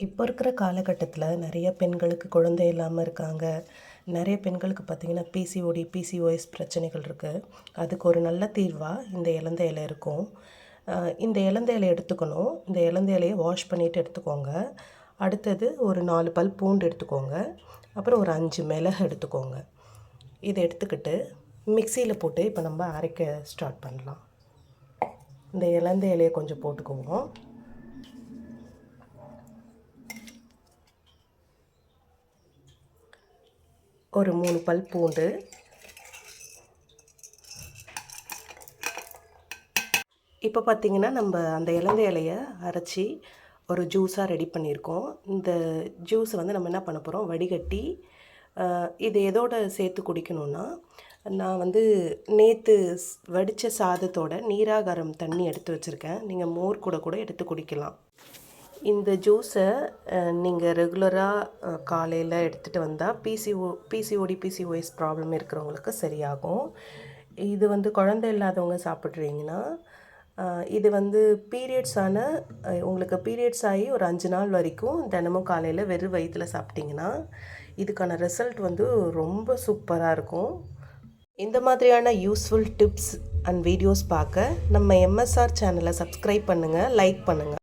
இப்போ இருக்கிற காலகட்டத்தில் நிறைய பெண்களுக்கு குழந்தை இல்லாமல் இருக்காங்க. நிறைய பெண்களுக்கு பார்த்திங்கன்னா பிசிஓடி, பிசிஓஎஸ் பிரச்சனைகள் இருக்குது. அதுக்கு ஒரு நல்ல தீர்வாக இந்த இலந்த இலை இருக்கும். இந்த இலந்த இலையை எடுத்துக்கணும். இந்த இலந்த இலையை வாஷ் பண்ணிவிட்டு எடுத்துக்கோங்க. அடுத்தது ஒரு 4 பல் பூண்டு எடுத்துக்கோங்க. அப்புறம் ஒரு 5 மிளகு எடுத்துக்கோங்க. இதை எடுத்துக்கிட்டு மிக்சியில் போட்டு இப்போ நம்ம அரைக்க ஸ்டார்ட் பண்ணலாம். இந்த இலந்த இலையை கொஞ்சம் போட்டுக்குவோம். ஒரு 3 பல் பூண்டு, இப்போ பார்த்திங்கன்னா நம்ம அந்த இலந்த இலையை அரைச்சி ஒரு ஜூஸாக ரெடி பண்ணியிருக்கோம். இந்த ஜூஸ் வந்து நம்ம என்ன பண்ண போகிறோம், வடிகட்டி இது எதோட சேர்த்து குடிக்கணும்னா, நான் வந்து நேற்று வடித்த சாதத்தோட நீராகாரம் தண்ணி எடுத்து வச்சுருக்கேன். நீங்கள் மோர் கூட எடுத்து குடிக்கலாம். இந்த ஜூஸை நீங்கள் ரெகுலராக காலையில் எடுத்துகிட்டு வந்தால் பிசிஓடி, பிசிஓஎஸ் ப்ராப்ளம் இருக்கிறவங்களுக்கு சரியாகும். இது வந்து குழந்தை இல்லாதவங்க சாப்பிட்றீங்கன்னா, இது வந்து உங்களுக்கு பீரியட்ஸ் ஆகி ஒரு 5 நாள் வரைக்கும் தினமும் காலையில் வெறும் வயிற்றில் சாப்பிட்டிங்கன்னா இதுக்கான ரிசல்ட் வந்து ரொம்ப சூப்பராக இருக்கும். இந்த மாதிரியான யூஸ்ஃபுல் டிப்ஸ் அண்ட் வீடியோஸ் பார்க்க நம்ம எம்எஸ்ஆர் சேனலை சப்ஸ்கிரைப் பண்ணுங்கள், லைக் பண்ணுங்கள்.